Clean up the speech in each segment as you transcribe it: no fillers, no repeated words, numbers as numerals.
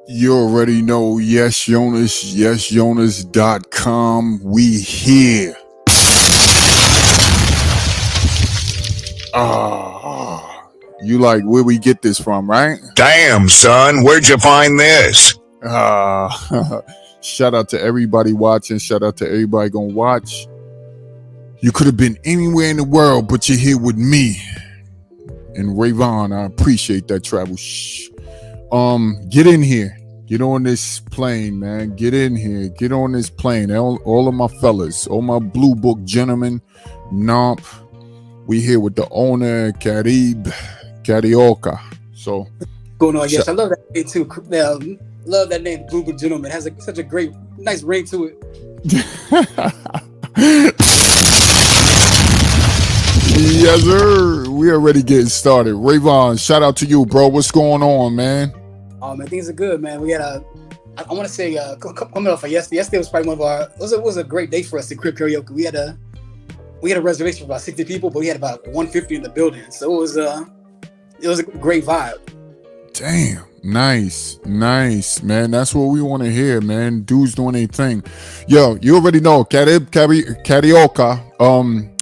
You already know, yes, Jonas, yesjonas.com. We here. You like where we get this from, right? Damn, son, where'd you find this? Shout out to everybody watching. Shout out to everybody gonna watch. You could have been anywhere in the world, but you're here with me and Rayvon. I appreciate that travel. Get in here. Get on this plane, man. Get in here. Get on this plane. All of my fellas, all my blue book gentlemen, Nomp. We here with the owner, Carioca. So going on, yes, I love that name too. Love that name, Blue Book Gentleman. It has such a great, nice ring to it. Yes, sir. We already getting started. Rayvon, shout out to you, bro. What's going on, man? Oh man, things are good, man. We had I want to say, coming off of yesterday. Yesterday was probably one of our. It was a great day for us at Crib Karaoke. We had a reservation for about 60 people, but we had about 150 in the building. So it was a great vibe. Damn, nice, man. That's what we want to hear, man. Dudes doing their thing. Yo, you already know Carioca.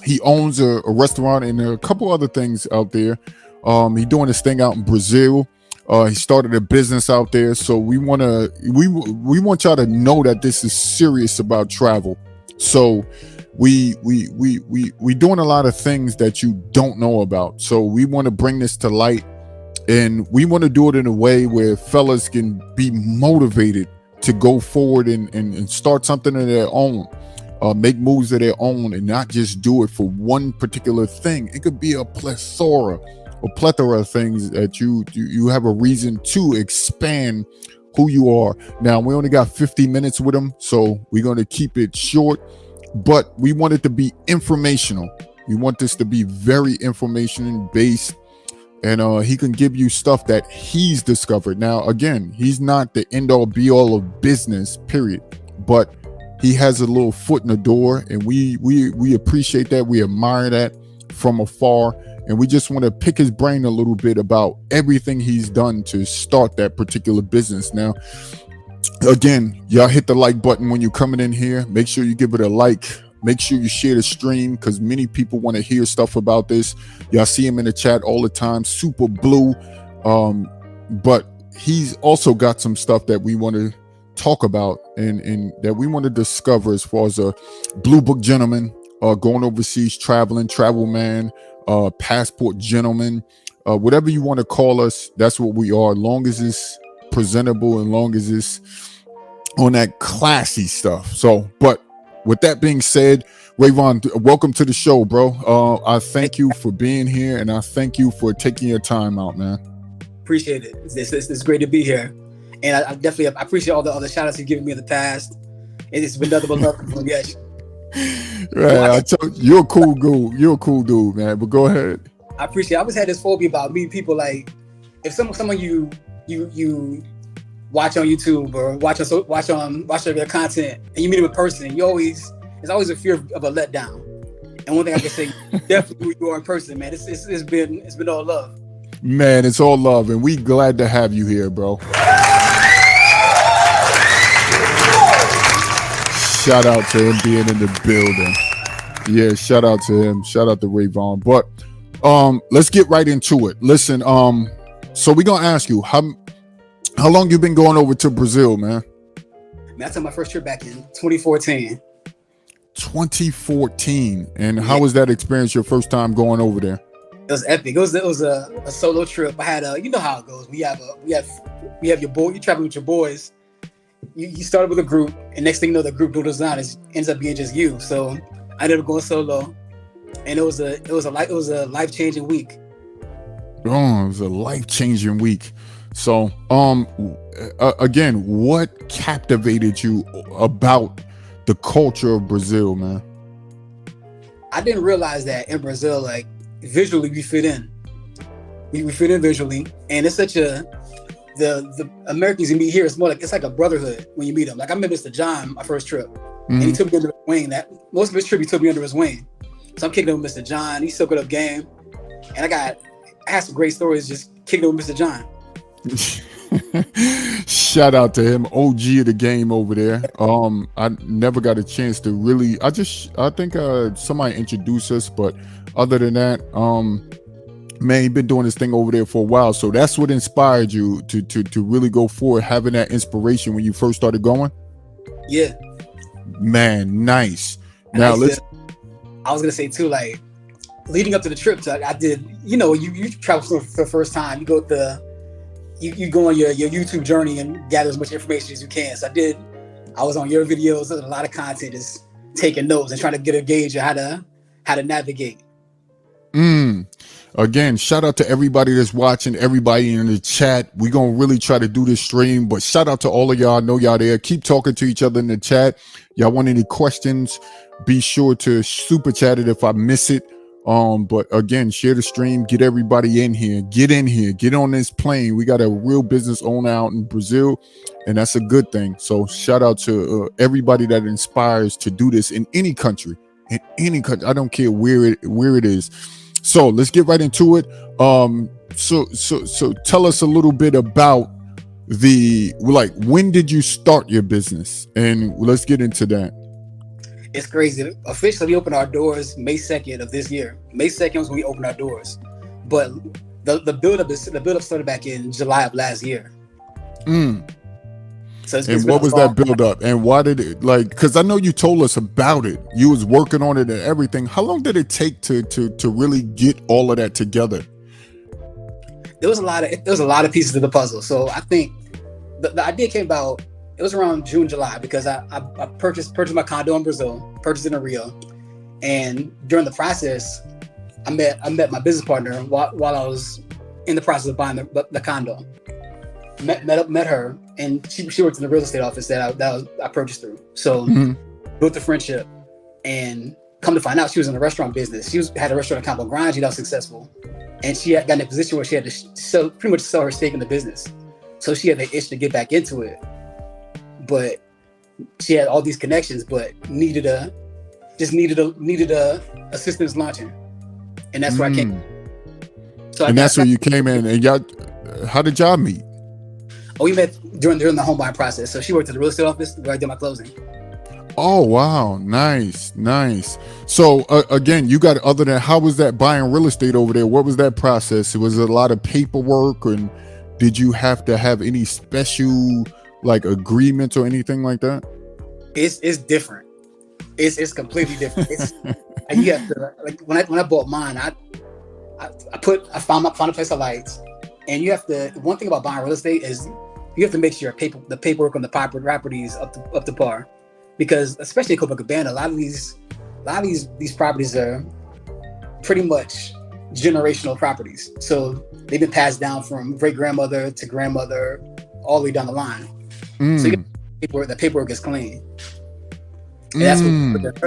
He owns a restaurant and a couple other things out there. He doing his thing out in Brazil. He started a business out there, so we want y'all to know that this is serious about travel. So we doing a lot of things that you don't know about. So we want to bring this to light, and we want to do it in a way where fellas can be motivated to go forward and start something of their own, make moves of their own, and not just do it for one particular thing. It could be a plethora of things that you have a reason to expand who you are. Now, we only got 50 minutes with him, so we're going to keep it short, but we want it to be informational. We want this to be very information based, and he can give you stuff that he's discovered. Now, again, he's not the end all be all of business, period, but he has a little foot in the door, and we appreciate that. We admire that from afar. And we just want to pick his brain a little bit about everything he's done to start that particular business. Now, again, y'all hit the like button when you're coming in here. Make sure you give it a like. Make sure you share the stream, because many people want to hear stuff about this. Y'all see him in the chat all the time, super blue. But he's also got some stuff that we want to talk about and that we want to discover as far as a blue book gentleman, going overseas, travel man, passport gentleman, whatever you want to call us. That's what we are, long as it's presentable and long as it's on that classy stuff. So, but with that being said, Rayvon, welcome to the show, bro. I thank you for being here, and I thank you for taking your time out, man. Appreciate it. It's great to be here, and I definitely appreciate all the shout outs you've given me in the past. It's been nothing but love. Yes. Right, I told you, you're a cool dude. You're a cool dude, man. But go ahead. I appreciate. I always had this phobia about meeting people. Like, if someone you watch on YouTube or watch their content, and you meet them in person, it's always a fear of a letdown. And one thing I can say, definitely who you are in person, man. It's been all love. Man, it's all love, and we glad to have you here, bro. Shout out to him being in the building. Yeah, shout out to him. Shout out to Rayvon. But let's get right into it. Listen, so we're gonna ask you how long you been going over to Brazil, man? Man, I took my first trip back in 2014. 2014. And how was that experience your first time going over there? It was epic. It was a solo trip. I had you know how it goes. We have your boy. You travel with your boys. You started with a group, and next thing you know, the group dwindles down. Ends up being just you. So I ended up going solo, and it was a life-changing week. Oh, it was a life-changing week. So, again, what captivated you about the culture of Brazil, man? I didn't realize that in Brazil, like, visually we fit in. We fit in visually, and it's such the Americans you meet here, it's like a brotherhood when you meet them. Like, I met Mr. John my first trip, and he took me under his wing. That most of his trip he took me under his wing. So I'm kicking it with Mr. John. He's so good up game, and I had some great stories just kicking it with Mr. John. Shout out to him, OG of the game over there. I never got a chance to really. I think somebody introduced us, but other than that, man, he been doing this thing over there for a while. So that's what inspired you to really go forward, having that inspiration when you first started going. Yeah, man, nice. And Now I was gonna say too, like leading up to the trip, I did. You know, you travel for the first time. You go you go on your YouTube journey and gather as much information as you can. So I was on your videos. There's a lot of content, just taking notes and trying to get a gauge of how to navigate. Again, shout out to everybody that's watching, everybody in the chat. We're gonna really try to do this stream, but shout out to all of y'all. I know y'all there. Keep talking to each other in the chat. Y'all want any questions, be sure to super chat it if I miss it. But again, share the stream, get everybody in here, get on this plane. We got a real business owner out in Brazil, and that's a good thing. So shout out to everybody that inspires to do this in any country. I don't care where it is. So let's get right into it. So tell us a little bit about when did you start your business? And let's get into that. It's crazy. Officially, we opened our doors May 2nd of this year. May 2nd was when we opened our doors. But the build up started back in July of last year. So and what was that build up? And why did it, because I know you told us about it. You was working on it and everything. How long did it take to really get all of that together? There was a lot of pieces to the puzzle. So I think the idea came about. It was around June, July, because I purchased my condo in Brazil, purchased it in Rio, and during the process, I met my business partner while I was in the process of buying the condo. Met her, and she worked in the real estate office that I purchased through. So built a friendship, and come to find out, she was in the restaurant business. She had a restaurant in Campo Grande that was successful, and she had gotten in a position where she had to pretty much sell her stake in the business. So she had the itch to get back into it. But she had all these connections, but needed a assistance launching, and that's where I came. So that's where you came in, and y'all. How did y'all meet? Oh, we met during the home buying process. So she worked at the real estate office where I did my closing. Oh wow, nice. So again, you got other than how was that buying real estate over there? What was that process? Was it a lot of paperwork, and did you have to have any special agreements or anything like that? It's different. It's completely different. You have to when I bought mine, I found a place I liked, and you have to. One thing about buying real estate is you have to make sure the paperwork on the properties up to par, because especially in Copacabana, a lot of these properties are pretty much generational properties. So they've been passed down from great grandmother to grandmother all the way down the line. So the paperwork is clean. And that's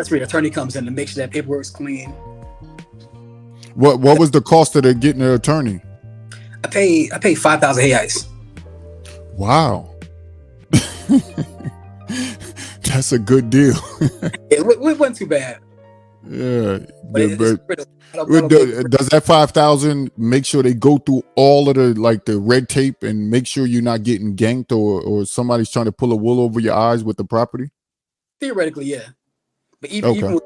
where the attorney comes in to make sure that paperwork is clean. What was the cost of getting an attorney? I paid 5,000 reais. Wow. That's a good deal. It wasn't too bad. Yeah, does that 5,000 make sure they go through all of the red tape and make sure you're not getting ganked or somebody's trying to pull a wool over your eyes with the property? Theoretically, yeah. But even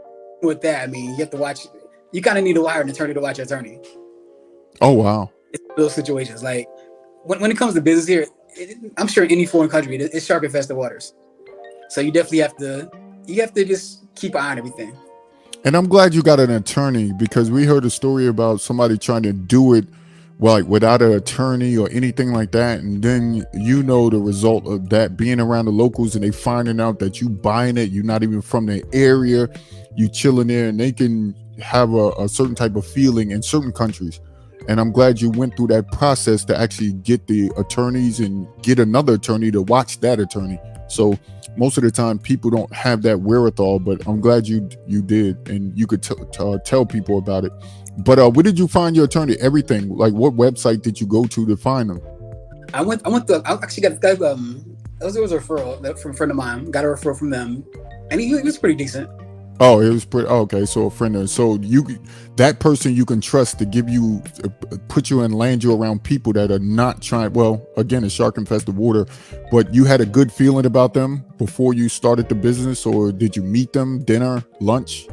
with that, I mean, you have to watch. You kind of need to hire an attorney to watch your attorney. Oh wow! It's those situations. Like when it comes to business here, I'm sure in any foreign country, it's shark infested waters. So you definitely have to just keep an eye on everything. And I'm glad you got an attorney, because we heard a story about somebody trying to do it without an attorney or anything like that. And then the result of that being around the locals and they finding out that you buying it, you're not even from the area, you chilling there, and they can have a certain type of feeling in certain countries. And I'm glad you went through that process to actually get the attorneys and get another attorney to watch that attorney. So most of the time people don't have that wherewithal, but I'm glad you did, and you could tell people about it. But where did you find your attorney? Everything, what website did you go to find them? I actually got it was a referral from a friend of mine. Got a referral from them, and he was pretty decent. Oh, it was pretty. Oh, okay, so a friend of so you that person you can trust to give you put you and land you around people that are not trying. Well, again, it's shark infested water, but you had a good feeling about them before you started the business, or did you meet them dinner, lunch?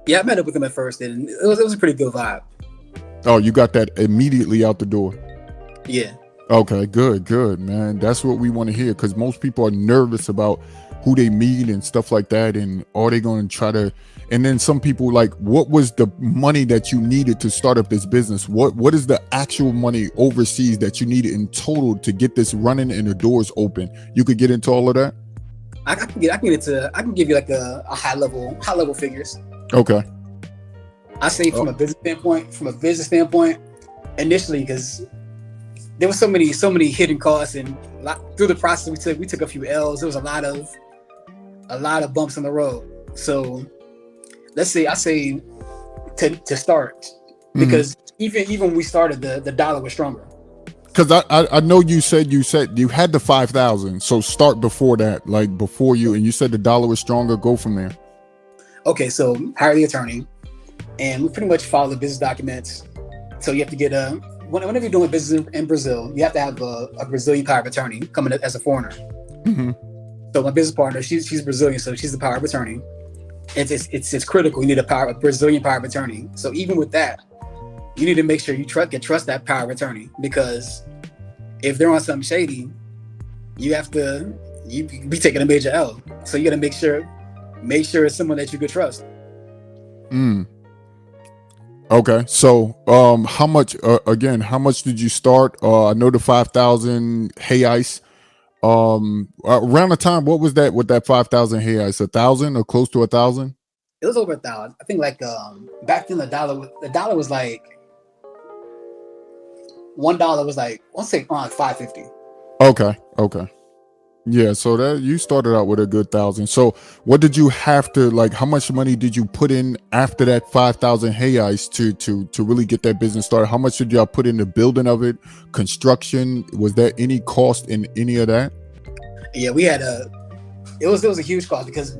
Yeah, I met up with him at first, and it was a pretty good vibe. Oh, you got that immediately out the door. Yeah. Okay, good, man. That's what we want to hear because most people are nervous about who they meet and stuff like that, and are they going to try to? And then some people like, what was the money that you needed to start up this business? What is the actual money overseas that you needed in total to get this running and the doors open? You could get into all of that. I can give you like a high level figures. Okay. I say from a business standpoint, initially, because there was so many hidden costs, and through the process we took a few L's. There was a lot of bumps on the road. So let's say I say to start, because even when we started, the dollar was stronger. Because I know you said you had the 5,000, so start before that, like before you, and you said the dollar was stronger. Go from there. Okay, so hire the attorney, and we pretty much follow the business documents. So you have to get whenever you're doing business in Brazil, you have to have a Brazilian power of attorney coming as a foreigner. Mm-hmm. So my business partner, she's Brazilian, so she's the power of attorney. It's critical. You need a Brazilian power of attorney. So even with that, you need to make sure you trust that power of attorney, because if they're on something shady, you be taking a major L. So you got to make sure it's someone that you could trust. Okay, so how much? How much did you start? I know the 5,000 Hey Ice. Around the time, what was that with that 5,000 Hey Ice? 1,000 or close to 1,000? It was over 1,000. I think like back then the dollar was like $1 was like, let's say on 550. Okay. Yeah, so that you started out with a good 1,000. So what did you have to like? How much money did you put in after that 5,000 Hey Ice to really get that business started? How much did y'all put in the building of it? Construction? Was there any cost in any of that? Yeah, we had it was a huge cost, because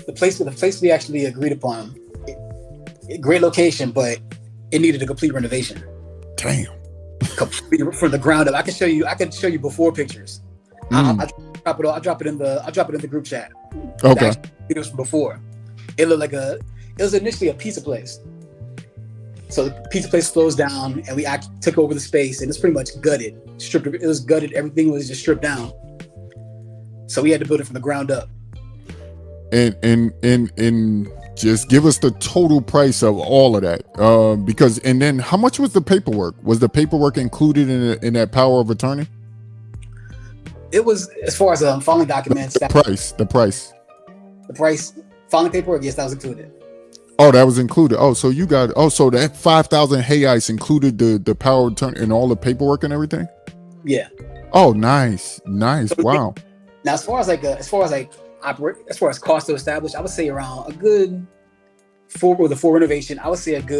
the place we actually agreed upon, great location, but it needed a complete renovation. Damn. Completely from the ground up. I could show you before pictures. I'll drop it in the group chat. Okay. It was before. It looked like it was initially a pizza place. So the pizza place closed down, and we took over the space, and it's pretty much gutted. It was gutted. Everything was just stripped down. So we had to build it from the ground up. And just give us the total price of all of that. Because and then how much was the paperwork? Was the paperwork included in that power of attorney? It was, as far as filing documents. The price. Filing paperwork, yes, that was included. Oh, that was included. Oh, so you got. Oh, so that 5,000 Hey Ice included the power of attorney and all the paperwork and everything. Yeah. Oh, nice. So wow. Now, as far as cost to establish, I would say around a good with a full renovation, I would say about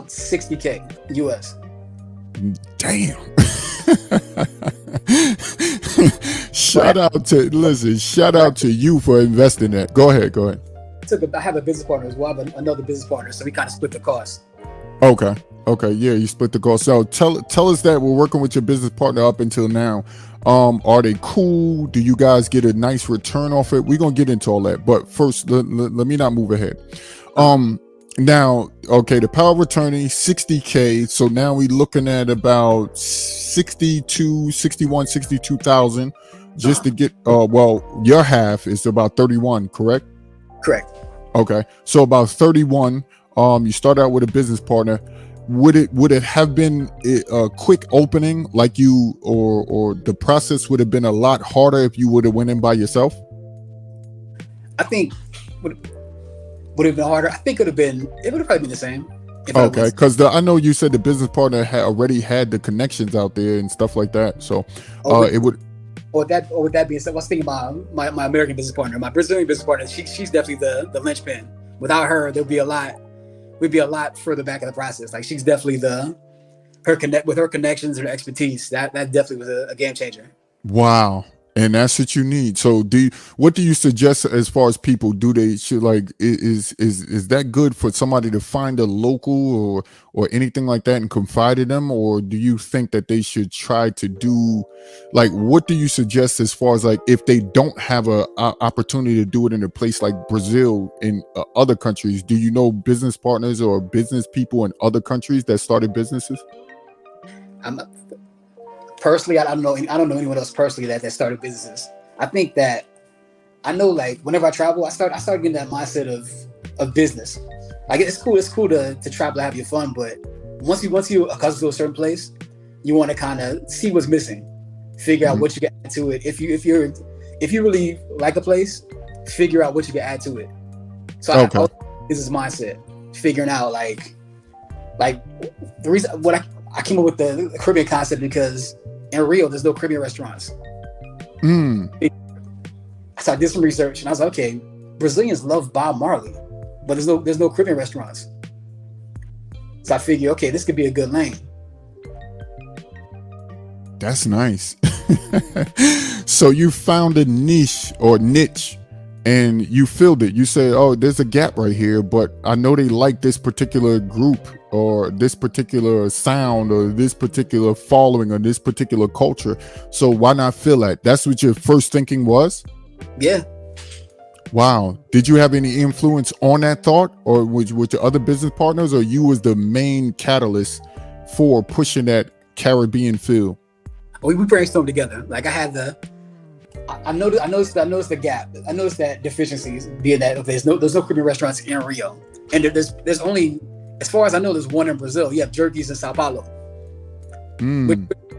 $60K US. Damn. Shout out to you for investing that. Go ahead. I have a business partner as well. I have another business partner, so we kind of split the cost. Okay. Yeah, you split the cost. So tell us that we're working with your business partner up until now. Are they cool? Do you guys get a nice return off it? We're gonna get into all that, but first let me not move ahead. Now, okay, the power of attorney, 60K. So now we're looking at about 62,000 just to get, your half is about 31, correct? Correct. Okay. So about 31, you start out with a business partner. Would it have been a quick opening like you, or the process would have been a lot harder if you would have went in by yourself? I think would have been harder. I think it would have probably been the same. Okay, because I know you said the business partner already had the connections out there and stuff like that. So it would. Or with that being said, I was thinking about my American business partner, my Brazilian business partner. She's definitely the linchpin. Without her, we'd be a lot further back in the process. Like, she's definitely with her connections and her expertise. That definitely was a game changer. Wow. And that's what you need. So what do you suggest as far as people? Do they should like is that good for somebody to find a local or anything like that and confide in them? Or do you think that they should try to do like what do you suggest as far as like if they don't have a opportunity to do it in a place like Brazil in other countries? Do you know business partners or business people in other countries that started businesses? I'm personally, I don't know anyone else personally that started businesses. I think that I know, like, whenever I travel, I start getting that mindset of business. Like, it's cool to travel, have your fun, but once you accustomed to a certain place, you want to kind of see what's missing, figure out what you can add to it. If you really like a place, figure out what you can add to it. So I business mindset, figuring out like the reason what I came up with the Caribbean concept because in Rio there's no Caribbean restaurants. So I did some research and I was like, okay, Brazilians love Bob Marley, but there's no Caribbean restaurants. So I figured, okay, this could be a good lane. That's nice. So you found a niche and you filled it. You said, oh, there's a gap right here, but I know they like this particular group or this particular sound or this particular following or this particular culture. So why not fill that? That's what your first thinking was? Yeah. Wow. Did you have any influence on that thought or with your other business partners, or you was the main catalyst for pushing that Caribbean feel? We brainstormed together. Like I had I noticed the gap. I noticed that deficiencies being that there's no Caribbean restaurants in Rio, and there's only, as far as I know, there's one in Brazil. You have Jerky's in Sao Paulo,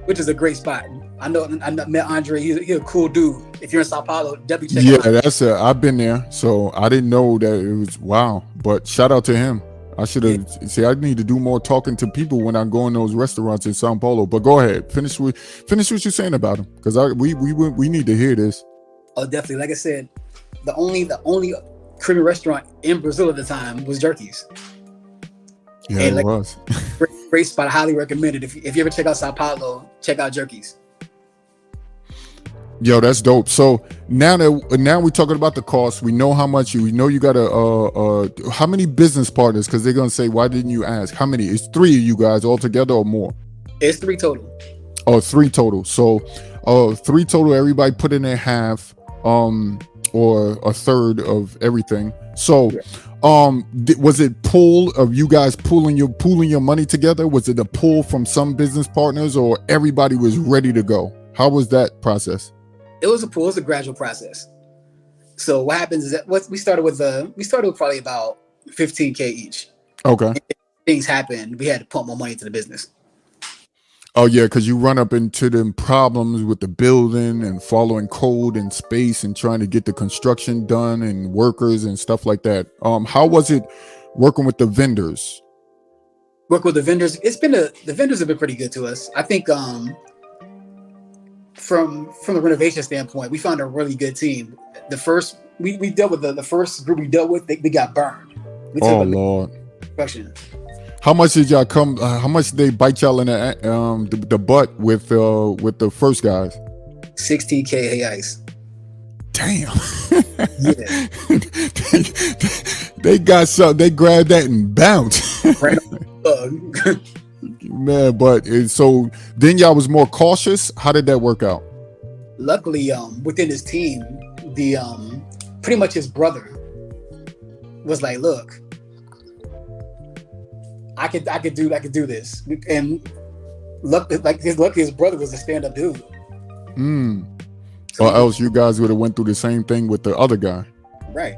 which is a great spot. I met Andre. He's a cool dude. If you're in Sao Paulo, definitely check him out. Yeah, I've been there, so I didn't know that it was wow. But shout out to him. I should have I need to do more talking to people when I go in those restaurants in Sao Paulo. But go ahead, finish what you're saying about him, because we need to hear this. Oh, definitely. Like I said, the only Caribbean restaurant in Brazil at the time was Jerky's. Yeah, and it was. Great spot. I highly recommend it. If you ever check out Sao Paulo, check out Jerky's. Yo, that's dope. So now we're talking about the cost. We know how much you got how many business partners? Because they're gonna say, why didn't you ask? How many? It's 3 of you guys all together or more? It's 3 total. Oh, 3 total. So 3 total. Everybody put in their half, or a third of everything. So was it pool of you guys pooling your money together? Was it a pool from some business partners, or everybody was ready to go? How was that process? It was a pool. It was a gradual process. So what happens is that we started with probably about $15K each. Okay. And things happened. We had to pump more money into the business. Oh yeah, because you run up into them problems with the building and following code and space and trying to get the construction done and workers and stuff like that. How was it working with the vendors? Work with the vendors. The vendors have been pretty good to us. I think from the renovation standpoint, we found a really good team. The first we dealt with the first group we dealt with, they got burned. Oh Lord! Construction. How much did y'all come? How much did they bite y'all in the butt with the first guys? 16K reais. Damn. Yeah. they got something. They grabbed that and bounced. Right on. Man, but so then y'all was more cautious. How did that work out? Luckily, within his team, the pretty much his brother was like, "Look, I could do this," and his brother was a stand-up dude. So, or else you guys would have went through the same thing with the other guy. Right.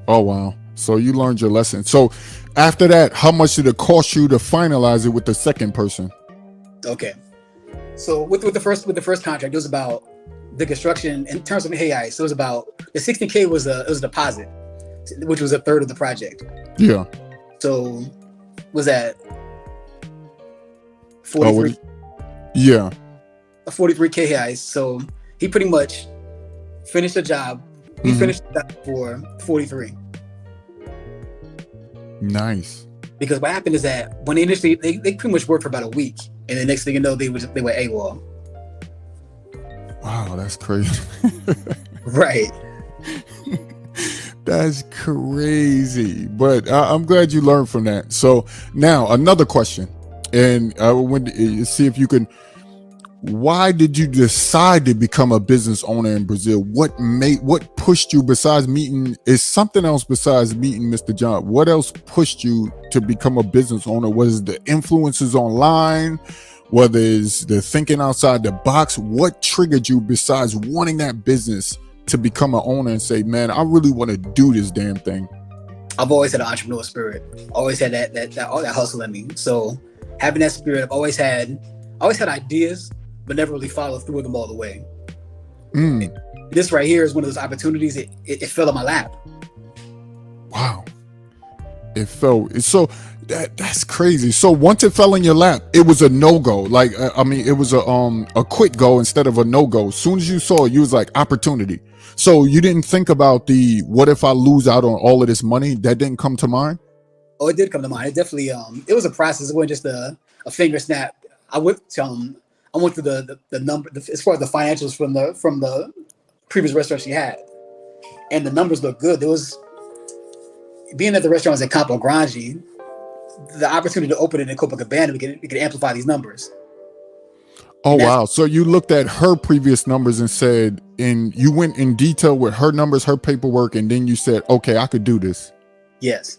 Oh wow. So you learned your lesson. So after that, how much did it cost you to finalize it with the second person? Okay. So with the first contract, it was about the construction in terms of AI. So it was about the 60K was a deposit, which was a third of the project. Yeah. So was that 43? Yeah. A 43K AI. So he pretty much finished the job. We finished the job for 43. Nice. Because what happened is that when they pretty much worked for about a week, and the next thing you know, they were AWOL. Wow, that's crazy. Right. That's crazy. But I'm glad you learned from that. So now another question, and I want to see if you can. Why did you decide to become a business owner in Brazil? What pushed you besides meeting? Is something else besides meeting Mr. John? What else pushed you to become a business owner? Was it the influences online? Whether it's the thinking outside the box? What triggered you besides wanting that business to become an owner and say, man, I really want to do this damn thing? I've always had an entrepreneur spirit. Always had all that hustle in me. So having that spirit, I've always had ideas, but never really followed through with them all the way. This right here is one of those opportunities. It fell in my lap. Wow. It fell. So that's crazy. So once it fell in your lap, it was a no-go. Like, I mean, it was a quick go instead of a no-go. As soon as you saw it, you was like, opportunity. So you didn't think about what if I lose out on all of this money? That didn't come to mind? Oh, it did come to mind. It definitely, it was a process. It wasn't just a finger snap. I went through the number, as far as the financials from the previous restaurant she had, and the numbers look good. There was, being that the restaurant was in Campo Grande, the opportunity to open it in Copacabana, we could amplify these numbers. Oh, wow. So you looked at her previous numbers and said, and you went in detail with her numbers, her paperwork, and then you said, okay, I could do this. Yes.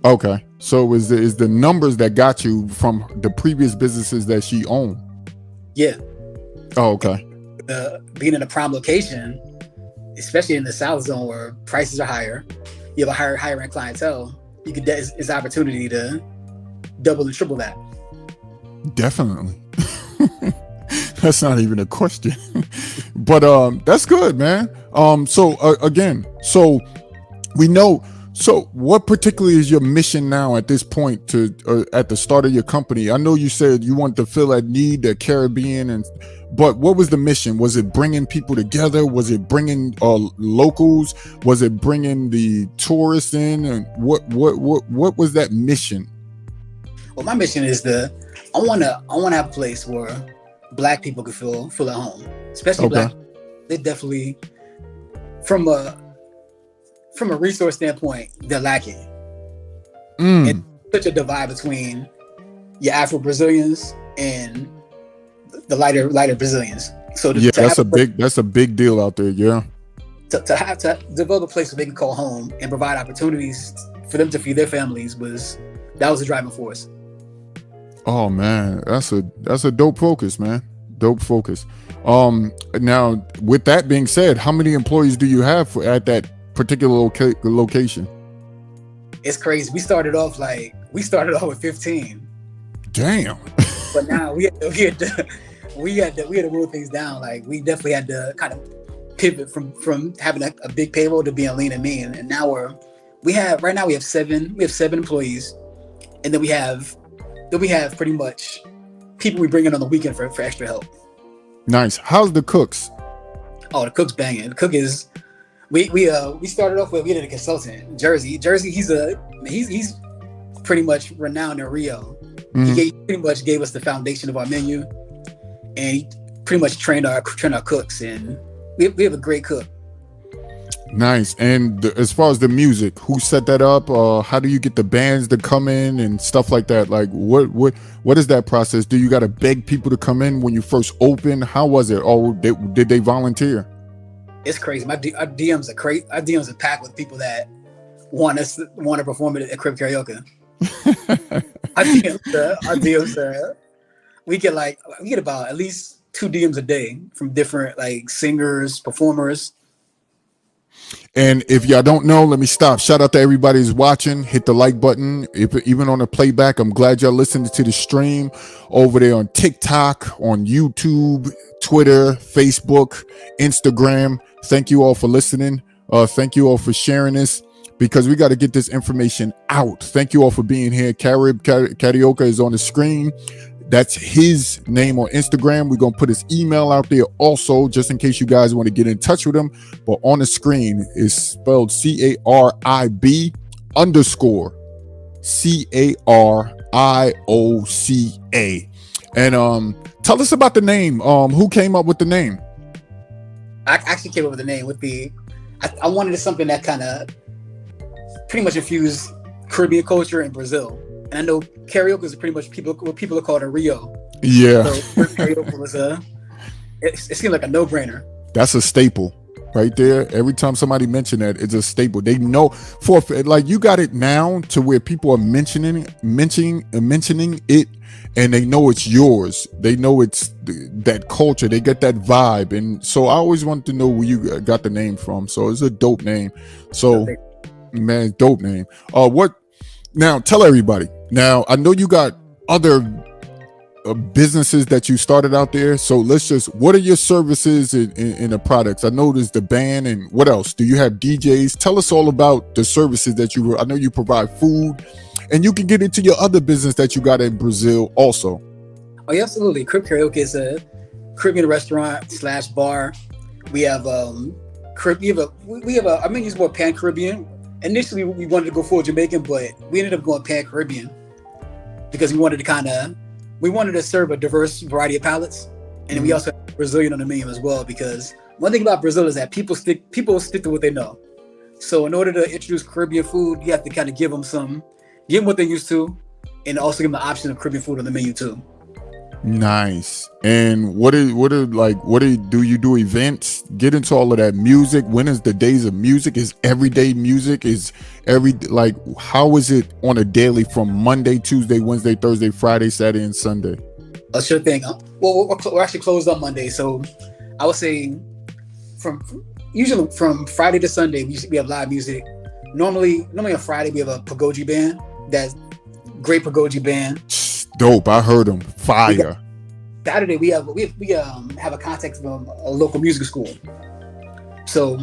Okay. So is the numbers that got you from the previous businesses that she owned? Yeah. Oh, okay. Being in a prime location, especially in the South Zone where prices are higher, you have a higher end clientele, it's an opportunity to double and triple that. Definitely. That's not even a question. But that's good, man. So again, so we know. So what particularly is your mission now at this point to at the start of your company? I know you said you want to fill that need, the Caribbean, but what was the mission? Was it bringing people together? Was it bringing locals? Was it bringing the tourists in? And what was that mission? Well, my mission is I want to have a place where Black people could feel at home, especially Black. They definitely, from a resource standpoint, they're lacking. And such a divide between your Afro-Brazilians and the lighter Brazilians. So that's a big deal out there. Yeah. To have to develop a place where they can call home and provide opportunities for them to feed their families was the driving force. Oh man, that's a dope focus, man. Dope focus. Now with that being said, how many employees do you have at that particular location? It's crazy. We started off with 15. Damn. But now we had to rule things down. Like, we definitely had to kind of pivot from having a big payroll to being lean and mean. And now we have 7 employees, and then we have pretty much people we bring in on the weekend for extra help. Nice. How's the cooks? Oh, the cook's banging. The cook is, we started off with, we had a consultant, Jersey. He's pretty much renowned in Rio. Mm-hmm. He pretty much gave us the foundation of our menu, and he pretty much trained our cooks, and we have a great cook. Nice. And as far as the music, who set that up? How do you get the bands to come in and stuff like that? Like, what is that process? Do you got to beg people to come in when you first open? How was it? Or did they volunteer? It's crazy. Our DMs are crazy. Our DMs are packed with people that want to perform it at Crib Carioca. Our DMs are, we get about at least 2 DMs a day from different singers, performers. And if y'all don't know, let me stop. Shout out to everybody who's watching. Hit the like button. Even on the playback, I'm glad y'all listening to the stream over there on TikTok, on YouTube, Twitter, Facebook, Instagram. Thank you all for listening. Thank you all for sharing this, because we got to get this information out. Thank you all for being here. Carioca is on the screen. That's his name on Instagram. We're going to put his email out there also, just in case you guys want to get in touch with him. But on the screen is spelled CARIB_CARIOCA. And tell us about the name. Who came up with the name? I actually came up with the name with I wanted something that kind of pretty much infused Caribbean culture in Brazil. And I know Carioca is pretty much what people are called in Rio. Yeah. So Carioca was it seemed like a no-brainer. That's a staple right there. Every time somebody mentioned that, it's a staple. They know for like you got it now to where people are mentioning it, and they know it's yours. They know it's that culture. They get that vibe, and so I always wanted to know where you got the name from. So it's a dope name. So man, dope name. What now? Tell everybody. Now I know you got other businesses that you started out there, so what are your services in the products? I know there's the band, and what else do you have? DJs. Tell us all about the services that I know you provide food, and you can get into your other business that you got in Brazil also. Oh yeah, absolutely. Crib Karaoke is a Caribbean restaurant / bar. We have our menu is more pan-Caribbean. Initially we wanted to go full Jamaican, but we ended up going pan-Caribbean because we wanted to serve a diverse variety of palates, and we also have Brazilian on the menu as well. Because one thing about Brazil is that people stick to what they know. So in order to introduce Caribbean food, you have to kind of give them what they're used to, and also give them the option of Caribbean food on the menu too. Nice. And do you do events? Get into all of that music. When is the days of music? Is everyday music? How is it on a daily from Monday, Tuesday, Wednesday, Thursday, Friday, Saturday, and Sunday? Sure thing. Well, we're actually closed on Monday, so I would say usually from Friday to Sunday we have live music. Normally on Friday we have a Pagoji band. That's great Pagoji band. Dope. I heard them. Fire. Saturday we have a contact from a local music school. So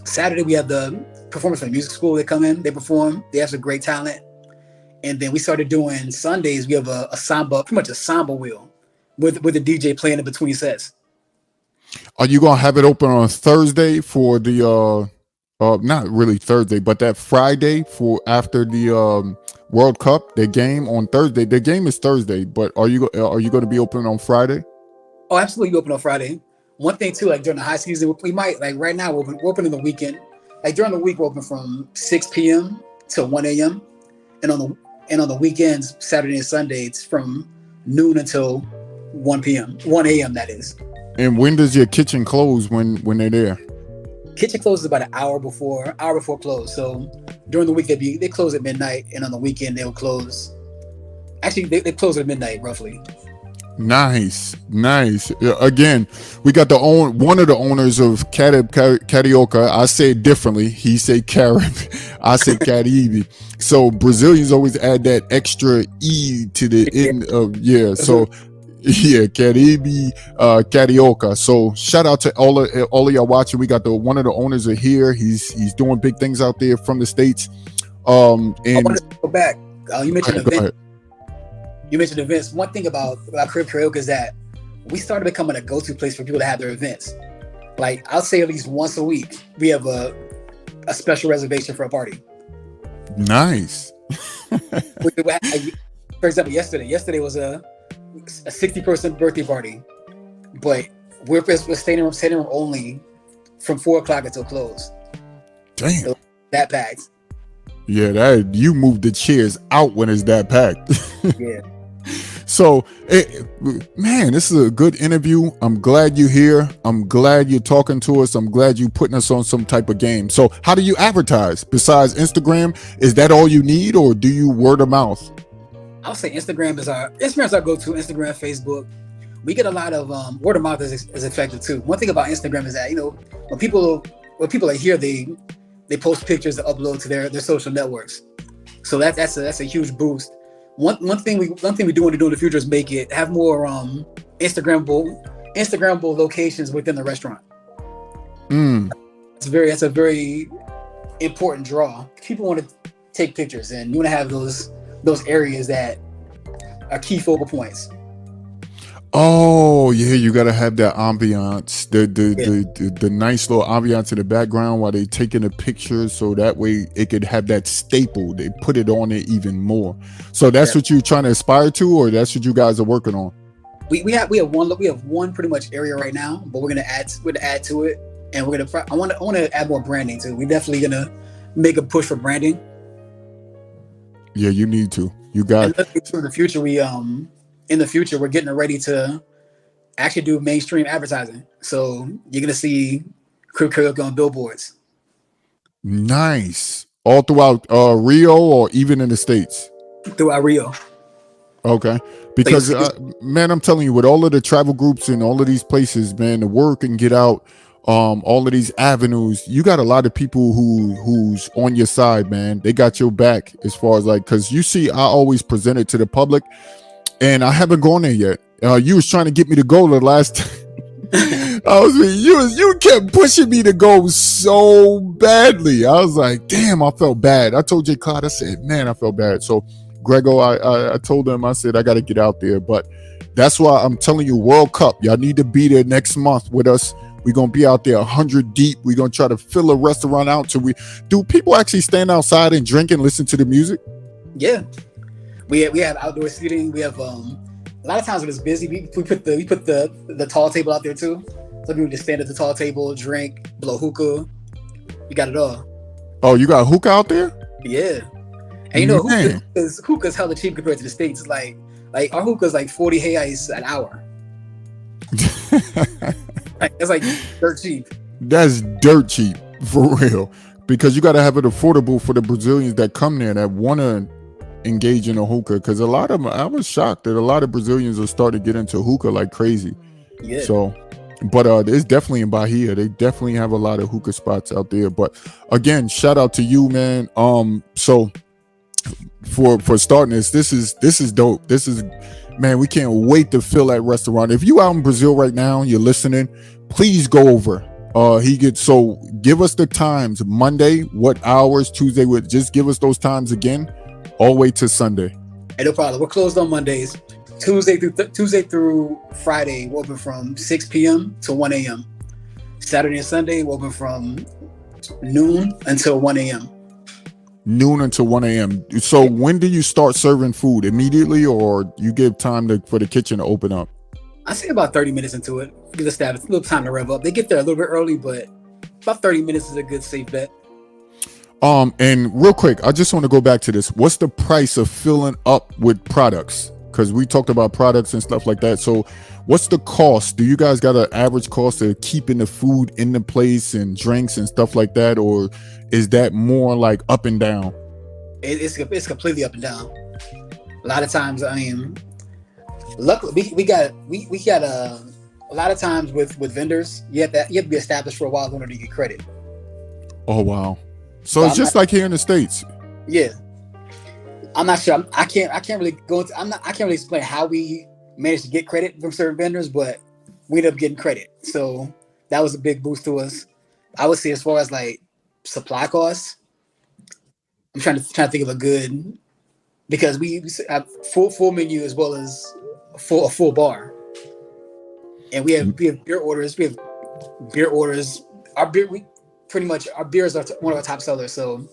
Saturday we have the performance from the music school. They come in, they perform, they have some great talent. And then we started doing Sundays. We have a samba, pretty much a samba wheel with the DJ playing in between sets. Are you gonna have it open on Thursday for the not really Thursday, but that Friday for after the World Cup, their game on Thursday? Their game is Thursday, but are you going to be open on Friday? Oh, absolutely, open on Friday. One thing too, like during the high season, we might, like right now we're open in the weekend. Like during the week, we're open from 6 p.m. to 1 a.m. and on the weekends, Saturday and Sunday, it's from noon until 1 a.m. That is. And when does your kitchen close when they're there? Kitchen closes about an hour before close. So during the week they close at midnight, and on the weekend they'll close. Actually, they close at midnight roughly. Nice. Again, we got one of the owners of Carioca. I say it differently. He say Carib. I say Caribe. So Brazilians always add that extra E to the end of So. Yeah, Caribe, Carioca. So shout out to all of y'all watching. We got one of the owners are here. He's doing big things out there from the States. And I want to go back. You mentioned events. You mentioned events. One thing about Crib Carioca is that we started becoming a go-to place for people to have their events. Like I'll say at least once a week we have a special reservation for a party. Nice. For example, yesterday was a 60-person birthday party, but we're staying in room only from 4:00 until close. Damn, so that packed. Yeah, that you move the chairs out when it's that packed. Yeah. So, man, this is a good interview. I'm glad you're here. I'm glad you're talking to us. I'm glad you're putting us on some type of game. So, how do you advertise besides Instagram? Is that all you need, or do you word of mouth? I'll say Instagram is our go-to. Instagram, Facebook. We get a lot of word of mouth is effective too. One thing about Instagram is that when people are here, they post pictures to upload to their social networks. So that's a huge boost. One thing we do want to do in the future is have more Instagrammable locations within the restaurant. That's a very important draw. People want to take pictures, and you want to have those areas that are key focal points. Oh yeah, you gotta have that ambiance, the nice little ambiance in the background while they taking a picture, so that way it could have that staple. They put it on it even more. So that's what you're trying to aspire to, or that's what you guys are working on? We have one pretty much area right now, but we're gonna add to it. and we're gonna. I want to add more branding too. We're definitely gonna make a push for branding. Yeah, you need to. You got. And in the future, we're getting ready to actually do mainstream advertising. So you're gonna see Crib Karaoke on billboards. Nice. All throughout Rio or even in the States? Throughout Rio. Okay. Because, man, I'm telling you, with all of the travel groups and all of these places, man, to work and get out, all of these avenues, you got a lot of people who's on your side, man. They got your back as far as like, because you see, I always present it to the public, and I haven't gone there yet. You was trying to get me to go the last you kept pushing me to go so badly. I was like, damn, I felt bad. I told Jay Clyde, I said, man, I felt bad. So Grego, I told him, I said, I got to get out there. But that's why I'm telling you, World Cup, y'all need to be there next month with us. We're going to be out there 100 deep. We're going to try to fill a restaurant out. Do people actually stand outside and drink and listen to the music? Yeah. We have outdoor seating. We have, a lot of times when it's busy, we put the tall table out there too. So people just stand at the tall table, drink, blow hookah. You got it all. Oh, you got hookah out there? Yeah. And you know, hookah's hella cheap compared to the States. Like our hookah's like 40 reais an hour. It's like dirt cheap. That's dirt cheap for real. Because you got to have it affordable for the Brazilians that come there that want to engage in a hookah. Because a lot of them, I was shocked that a lot of Brazilians are starting to get into hookah like crazy. Yeah. So, but it's definitely in Bahia. They definitely have a lot of hookah spots out there. But again, shout out to you, man. So for starting this is dope. This is, man, we can't wait to fill that restaurant. If you out in Brazil right now, you're listening, please go over. So give us the times. Monday, what hours? Tuesday, just give us those times again, all the way to Sunday. Hey, no problem. We're closed on Mondays. Tuesday through Friday, we're open from 6 p.m. to 1 a.m. Saturday and Sunday, we're open from noon until 1 a.m. Noon until 1 a.m. So when do you start serving food? Immediately, or you give time for the kitchen to open up? I say about 30 minutes into it. Give the staff a little time to rev up. They get there a little bit early, but about 30 minutes is a good safe bet. And real quick, I just want to go back to this. What's the price of filling up with products? Because we talked about products and stuff like that. So what's the cost? Do you guys got an average cost of keeping the food in the place and drinks and stuff like that? Or is that more like up and down? It's completely up and down. A lot of times, I mean, luckily we got a lot of times with vendors, you have to be established for a while in order to get credit. Oh, wow. So it's just like here in the States. Yeah. I'm not sure. I can't really go into. I can't really explain how we managed to get credit from certain vendors, but we ended up getting credit. So that was a big boost to us. I would say as far as like supply costs, I'm trying to think of a good, because we have full menu as well as a full bar, and we have beer orders. We have beer orders. Our beers are one of our top sellers. So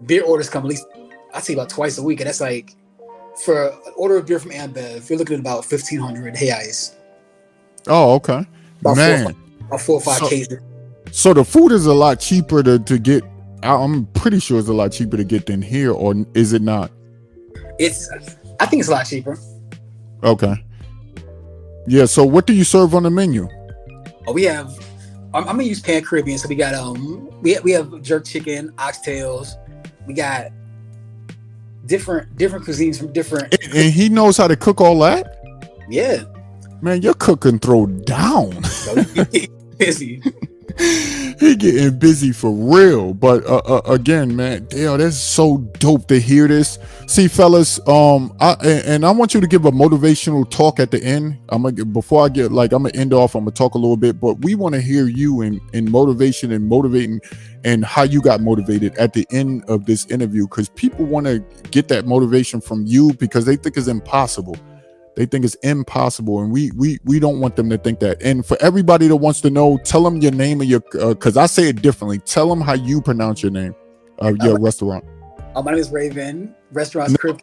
beer orders come at least, I'd say, about twice a week, and that's like, for an order of beer from Ambev, you're looking at about 1,500 reais. Oh, okay. About 4 or 5 cases. So the food is a lot cheaper to get. I'm pretty sure it's a lot cheaper to get than here, or is it not? I think it's a lot cheaper. Okay. Yeah. So what do you serve on the menu? Oh, we have. I'm gonna use Pan Caribbean. So we got we have jerk chicken, oxtails. We got different cuisines from different. And he knows how to cook all that. Yeah. Man, your cook can throw down. Busy. He getting busy for real. But again, man, damn, that's so dope to hear this. See, fellas, I want you to give a motivational talk at the end. I'm gonna end off. I'm gonna talk a little bit, but we want to hear you in motivation and motivating, and how you got motivated at the end of this interview, because people want to get that motivation from you, because they think it's impossible. They think it's impossible, and we don't want them to think that. And for everybody that wants to know, tell them your name of your, because I say it differently. Tell them how you pronounce your name of your restaurant. My name is Raven. Restaurant's Crib.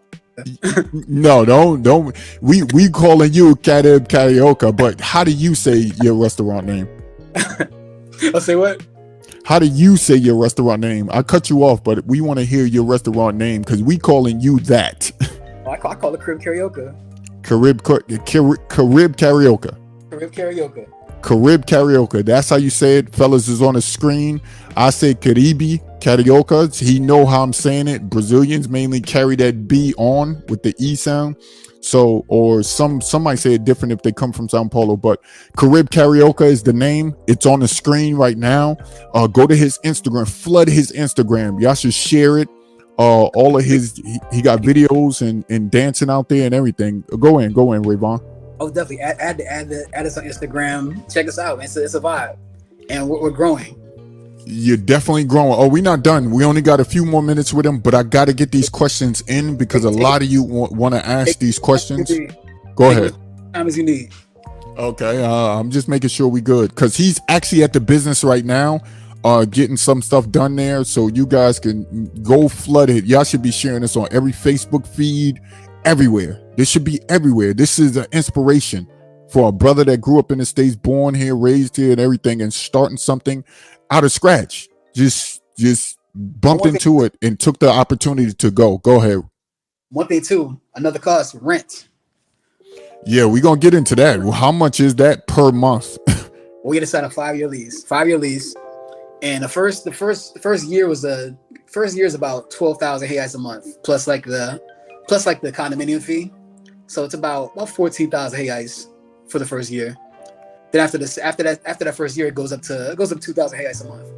No, don't. We calling you Carioca, but how do you say your restaurant name? I'll say what? How do you say your restaurant name? I cut you off, but we want to hear your restaurant name because we calling you that. Oh, I call it Carib Carioca. Carib Karaoke. Carib Carioca. Carib Carioca. That's how you say it. Fellas is on the screen. I say Caribe Carioca. He know how I'm saying it. Brazilians mainly carry that B on with the E sound. So, or some might say it different if they come from Sao Paulo, but Carib Carioca is the name. It's on the screen right now. Go to his Instagram, flood his Instagram. Y'all should share it. All of his, he got videos and dancing out there and everything. Go in, Rayvon. Oh, definitely. Add us on Instagram. Check us out. It's a vibe, and we're growing. You're definitely growing. Oh, we're not done. We only got a few more minutes with him, but I got to get these questions in because a lot of you want to ask these questions. Go ahead. Time as you need. Okay. I'm just making sure we good because he's actually at the business right now, getting some stuff done there. So you guys can go flood it. Y'all should be sharing this on every Facebook feed, everywhere. This should be everywhere. This is an inspiration for a brother that grew up in the States, born here, raised here, and everything, and starting something out of scratch. Just bumped into it and took the opportunity to go. Go ahead. One thing too, another cost, rent. Yeah, we're gonna get into that. Well, how much is that per month? We get to sign a 5-year lease. 5-year lease. And the first year is about 12,000 reais a month, plus like the condominium fee. So it's about 14,000 reais for the first year. Then after that first year, it goes up 2,000 reais a month.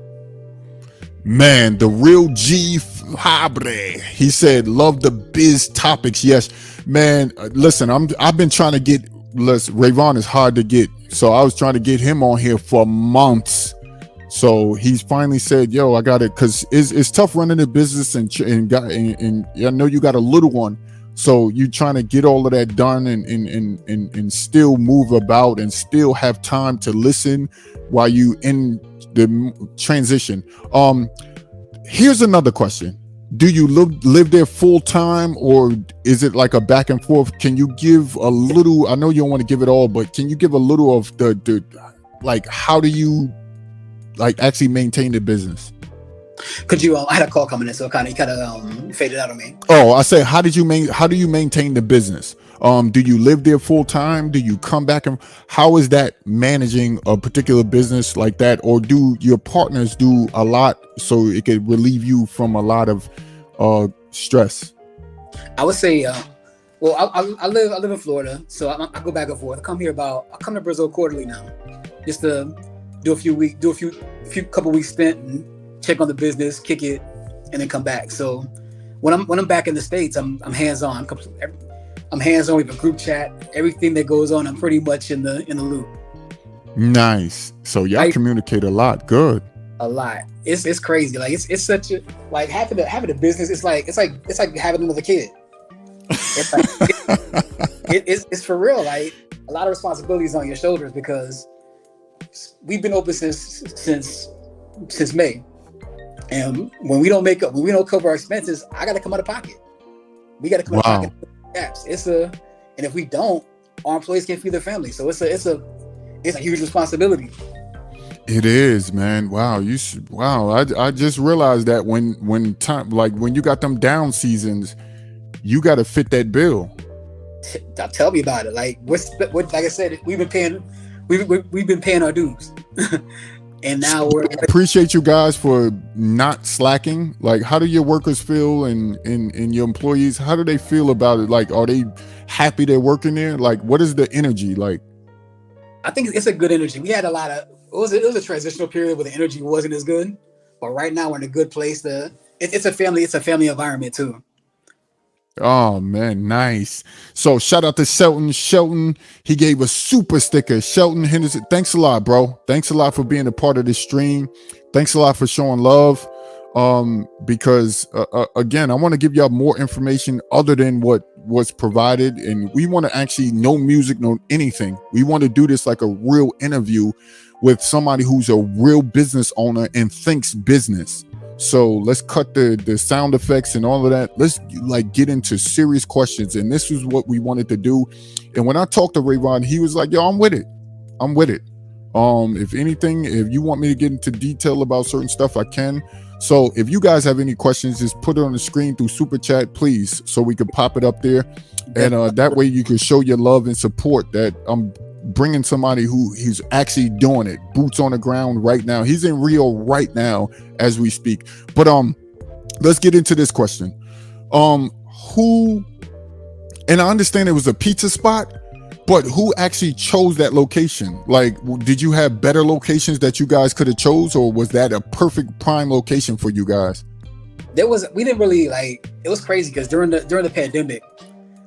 Man, the real G Fabre. He said, "Love the biz topics." Yes, man. Listen, I've been trying to get. Rayvon is hard to get, so I was trying to get him on here for months. So he's finally said, "Yo, I got it," because it's tough running a business and I know you got a little one. So you trying to get all of that done and still move about and still have time to listen while you in the transition. Here's another question. Do you live there full time or is it like a back and forth? Can you give a little, I know you don't want to give it all, but can you give a little of the like, how do you like actually maintain the business? Could you? I had a call coming in, so it kind of faded out on me. Oh, I say, how do you maintain the business? Do you live there full time? Do you come back and how is that managing a particular business like that? Or do your partners do a lot so it could relieve you from a lot of stress? I would say, well, I live in Florida, so I go back and forth. I come to Brazil quarterly now, just to do a couple weeks stint and check on the business, kick it, and then come back. So when I'm back in the States, I'm hands-on. I'm hands-on with a group chat. Everything that goes on, I'm pretty much in the loop. Nice. So y'all communicate a lot. Good. A lot. It's crazy. Like it's such a like having a business. It's like having another kid. It's like, it's for real. Like a lot of responsibilities on your shoulders because we've been open since May. And when we don't cover our expenses, I got to come out of pocket. We got to come out of pocket. Gaps. And if we don't, our employees can't feed their family. So it's a huge responsibility. It is, man. Wow, I just realized that when time, like when you got them down seasons, you got to fit that bill. Tell me about it. Like what? Like I said, we've been paying our dues. And now we're appreciate you guys for not slacking. Like, how do your workers feel and your employees? How do they feel about it? Like, are they happy they're working there? Like, what is the energy like? I think it's a good energy. We had a lot of it was a transitional period where the energy wasn't as good, but right now we're in a good place. It's a family environment too. Oh man, nice. So shout out to Shelton. He gave a super sticker. Shelton Henderson, thanks a lot, bro. Thanks a lot for being a part of this stream. Thanks a lot for showing love. Because again, I want to give y'all more information other than what was provided, and we want to actually know music, know anything. We want to do this like a real interview with somebody who's a real business owner and thinks business. So let's cut the sound effects and all of that. Let's like get into serious questions. And this was what we wanted to do. And when I talked to Rayvon, he was like, yo, I'm with it. If anything, if you want me to get into detail about certain stuff, I can. So if you guys have any questions, just put it on the screen through super chat, please, so we can pop it up there, and that way you can show your love and support that I'm bringing somebody who he's actually doing it, boots on the ground right now. He's in Rio right now as we speak. But let's get into this question. Who, and I understand it was a pizza spot, but who actually chose that location? Like, did you have better locations that you guys could have chose, or was that a perfect prime location for you guys? We didn't really like, it was crazy because during the pandemic,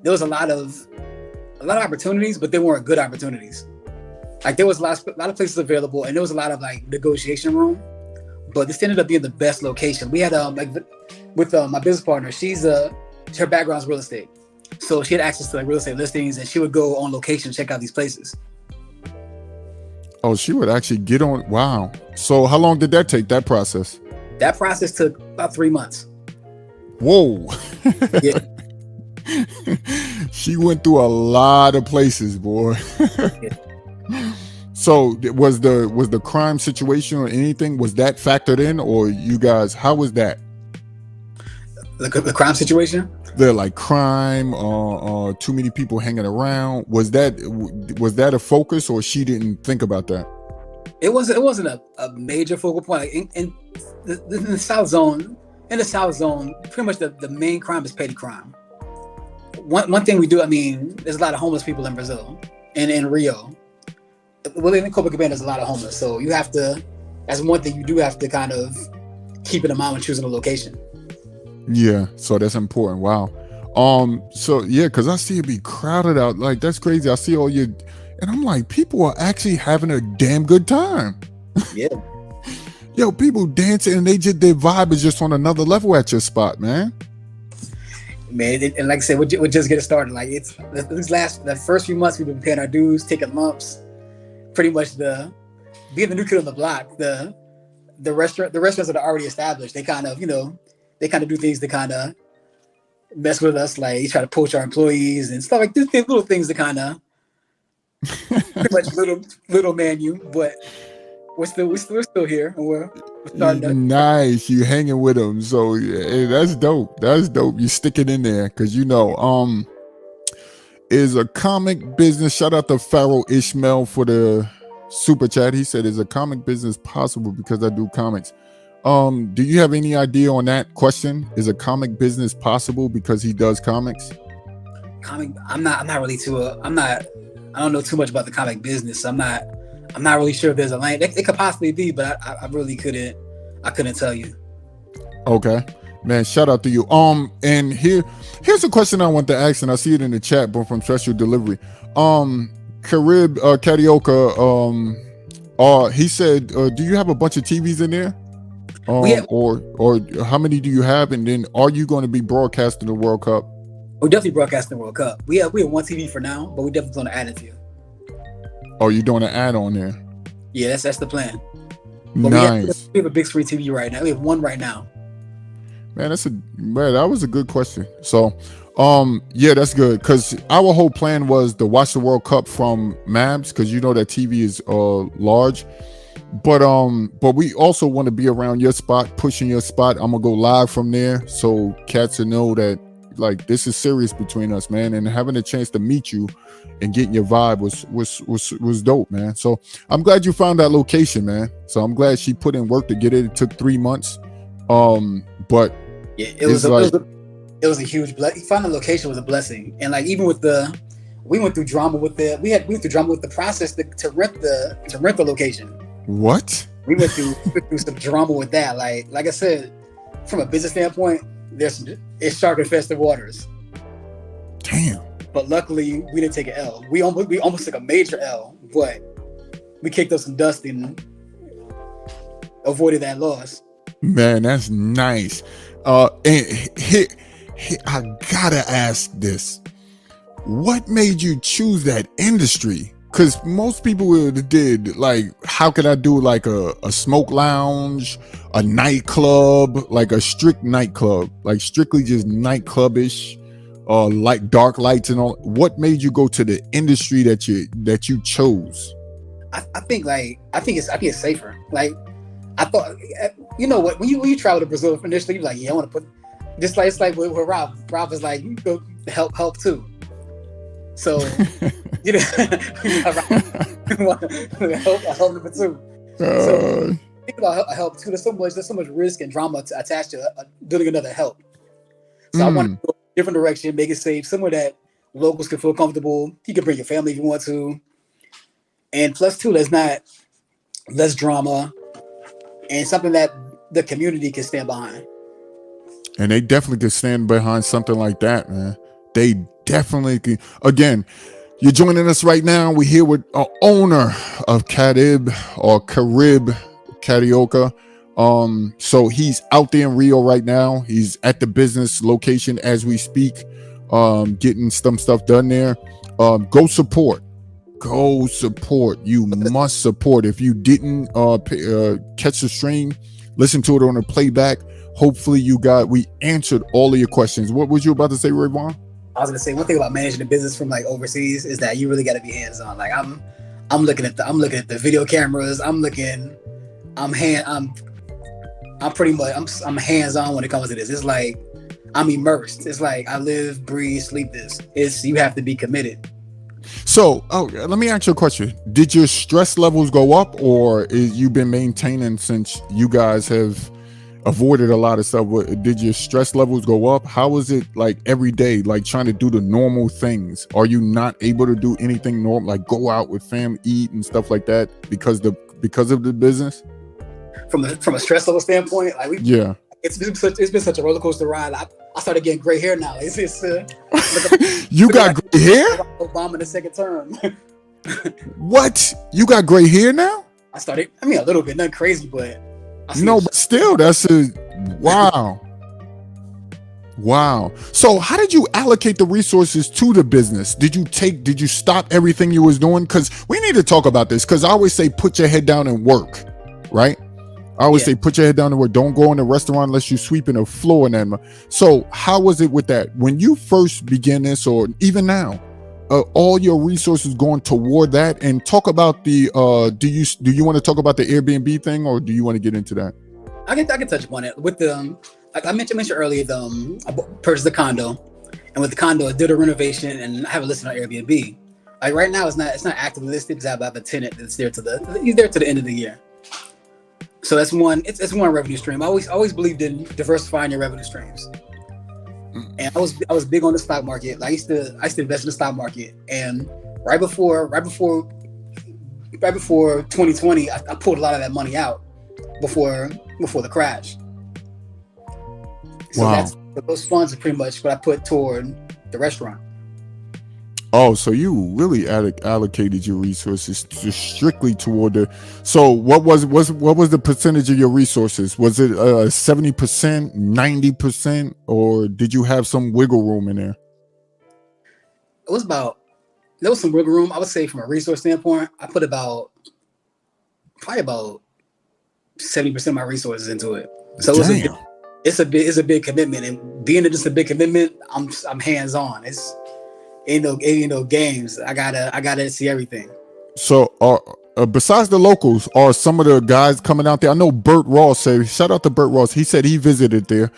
there was a lot of opportunities, but they weren't good opportunities. Like there was a lot of places available, and there was a lot of like negotiation room, but this ended up being the best location. We had with my business partner, her background's real estate. So she had access to like real estate listings, and she would go on location, check out these places. Oh, she would actually get on. Wow. So how long did that take, that process? That process took about 3 months. Whoa. Yeah. She went through a lot of places, boy. Yeah. So was the crime situation or anything, was that factored in, or you guys, how was that? The crime situation? They're like crime, too many people hanging around. Was that a focus, or she didn't think about that? It wasn't a major focal point. Like in the South Zone, pretty much the main crime is petty crime. One thing we do, I mean, there's a lot of homeless people in Brazil and in Rio. Well, in Copacabana, there's a lot of homeless. So you have to, that's one thing you do have to kind of keep in mind when choosing a location. Yeah, so that's important. Wow. So yeah, because I see it be crowded out. Like, that's crazy. I see all your, and I'm like, people are actually having a damn good time. Yeah. Yo, people dancing, and their vibe is just on another level at your spot, man. Man, and like I said, we're just getting started. Like it's the first few months we've been paying our dues, taking lumps. Pretty much being the new kid on the block, the restaurants that are already established, they kind of do things to kind of mess with us. Like they try to poach our employees and stuff like this, little things to kind of pretty much little man you, but we're still here, and we're starting to. Nice, you hanging with them. So yeah, that's dope. That's dope. You stick it in there, because is a comic business. Shout out to Pharaoh Ishmael for the super chat. He said, "Is a comic business possible because I do comics?" Do you have any idea on that question? Is a comic business possible because he does comics? I'm not really I don't know too much about the comic business. I'm not really sure if there's a lane. It could possibly be, but I really couldn't tell you. Okay. Man, shout out to you. And here's a question I want to ask, and I see it in the chat, but from Special Delivery. Carioca, he said, do you have a bunch of TVs in there? Or how many do you have? And then are you going to be broadcasting the World Cup? We're definitely broadcasting the World Cup. We have one TV for now, but we're definitely going to add it to you. Oh, you're doing an ad on there? Yeah, that's the plan. But nice. We have a big screen TV right now. We have one right now. Man, that was a good question. So, yeah, that's good, because our whole plan was to watch the World Cup from Mabs, because that TV is large. But we also want to be around your spot, pushing your spot. I'm gonna go live from there, so cats will know that like this is serious between us, man. And having a chance to meet you and getting your vibe was dope, man. So I'm glad you found that location, man. So I'm glad she put in work to get it. It took 3 months. But yeah, it was a huge blessing. Finding a location was a blessing, and like even with we went through drama with the process to rent the location. What? We went through some drama with that. Like I said, from a business standpoint, it's shark infested waters. Damn. But luckily, we didn't take an L. We almost took a major L, but we kicked up some dust and avoided that loss. Man, that's nice. And I gotta ask this: what made you choose that industry? Because most people would did like, how could I do like a smoke lounge, a nightclub, like a strict nightclub, like strictly just nightclubish, like dark lights and all. What made you go to the industry that you chose? I think it's safer. Like I thought, you know what? When you travel to Brazil initially, you're like, yeah, I want to put just like it's like with Rob. Rob was like, you go help too. So you know, help number two. So think about help too. There's so much risk and drama attached to doing another help. So I want to go a different direction, make it safe, somewhere that locals can feel comfortable. You can bring your family if you want to. And plus two, there's not less drama and something that the community can stand behind. And they definitely could stand behind something like that, man. They definitely can. Again, you're joining us right now. We're here with an owner of Carib Carioca. So he's out there in Rio right now. He's at the business location as we speak, getting some stuff done there. Go support. You must support. If you didn't catch the stream, listen to it on a playback. Hopefully we answered all of your questions. What was you about to say, Rayvon? I was gonna say one thing about managing the business from like overseas is that you really got to be hands on. Like I'm looking at the video cameras. I'm pretty much I'm hands on when it comes to this. It's like I'm immersed. It's like I live, breathe, sleep this. You have to be committed. So, let me ask you a question. Did your stress levels go up, or you've been maintaining since you guys have avoided a lot of stuff? Did your stress levels go up? How was it like every day, like trying to do the normal things? Are you not able to do anything normal, like go out with fam, eat and stuff like that because of the business? From a stress level standpoint, like it's been such a roller coaster ride. I started getting gray hair now. It's you got gray hair? Obama in the second term. What? You got gray hair now? A little bit, nothing crazy, but but still, that's wow. So how did you allocate the resources to the business? Did you stop everything you was doing? Because we need to talk about this, because I always say put your head down and work, right? I always say put your head down and work. Don't go in a restaurant unless you're sweeping the floor and that. So how was it with that? When you first began this, or even now, all your resources going toward that? And talk about the do you want to talk about the Airbnb thing, or do you want to get into that? I can touch upon it with the like I mentioned earlier. I purchased a condo, and with the condo I did a renovation and I have it listed on Airbnb. Like right now it's not actively listed because I have a tenant that's there to the end of the year. So that's one. It's one revenue stream. I always believed in diversifying your revenue streams, and I was big on the stock market. I used to invest in the stock market, and right before 2020, I pulled a lot of that money out before the crash. So those funds are pretty much what I put toward the restaurant. Oh, so you really allocated your resources strictly toward the. So what was the percentage of your resources? Was it 70%, 90%, or did you have some wiggle room in there? There was some wiggle room. I would say from a resource standpoint, I put probably about 70% of my resources into it. So it's a big commitment, and being just a big commitment, I'm hands on. Ain't no games. I gotta see everything. So besides the locals, are some of the guys coming out there? I know Bert Ross said, shout out to Bert Ross. He said he visited there.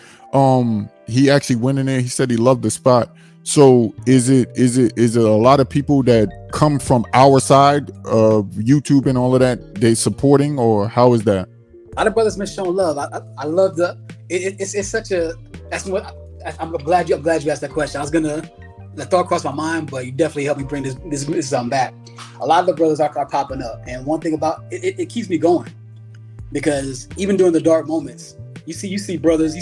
He actually went in there. He said he loved the spot. So is it a lot of people that come from our side of YouTube and all of that they supporting, or how is that? A lot of brothers been showing love. I love it's such a, that's what I'm glad you asked that question. The thought crossed my mind, but you definitely helped me bring this back. A lot of the brothers are popping up, and one thing about it keeps me going, because even during the dark moments, you see brothers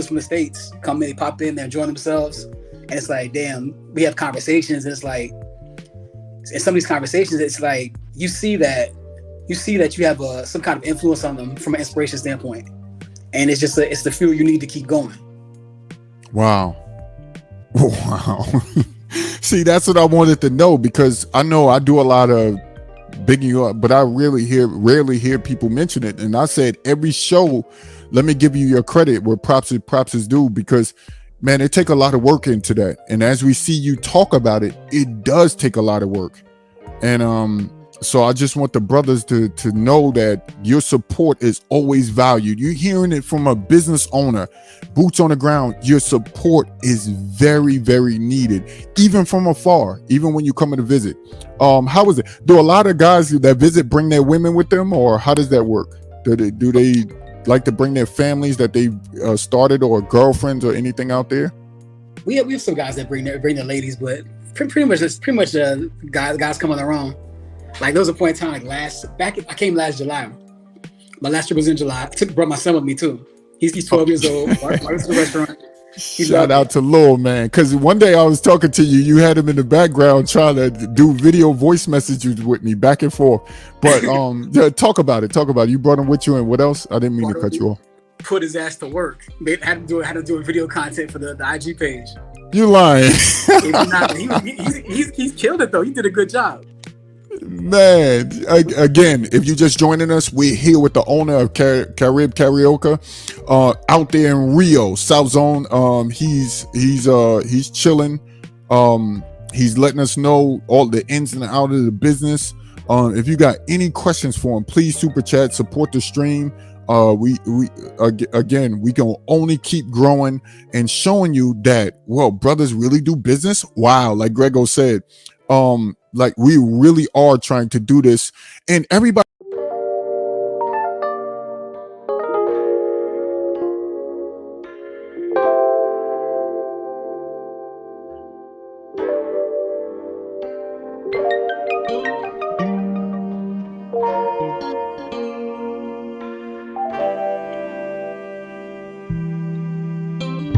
from the States come in, they pop in, they enjoy themselves, and it's like, damn, we have conversations, and it's like, in some of these conversations, it's like you see that you have some kind of influence on them from an inspiration standpoint, and it's the fuel you need to keep going. Wow. See, that's what I wanted to know, because I know I do a lot of bigging you up, but I rarely hear people mention it. And I said every show, let me give you your credit where props is due, because man, it take a lot of work into that. And as we see you talk about it, it does take a lot of work. And So I just want the brothers to know that your support is always valued. You're hearing it from a business owner, boots on the ground. Your support is very, very needed, even from afar, even when you come to visit. How is it? Do a lot of guys that visit bring their women with them, or how does that work? Do they like to bring their families that they started, or girlfriends, or anything out there? We have some guys that bring their ladies, but pretty much guys come on their own. Like there was a point in time, I came last July. My last trip was in July. Brought my son with me too. He's 12 years old. Went to the restaurant. Shout out to Lil, man. Because one day I was talking to you, you had him in the background trying to do video voice messages with me back and forth. But yeah, talk about it. You brought him with you, and what else? I didn't mean to cut you off. Put his ass to work. Had to do a video content for the IG page. You lying? He's killed it though. He did a good job. Man, again, if you're just joining us, we're here with the owner of Carioca, out there in Rio, South Zone. He's chilling. He's letting us know all the ins and outs of the business. If you got any questions for him, please super chat, support the stream. We can only keep growing and showing you that, well, brothers really do business. Wow, like Grego said, like we really are trying to do this, and everybody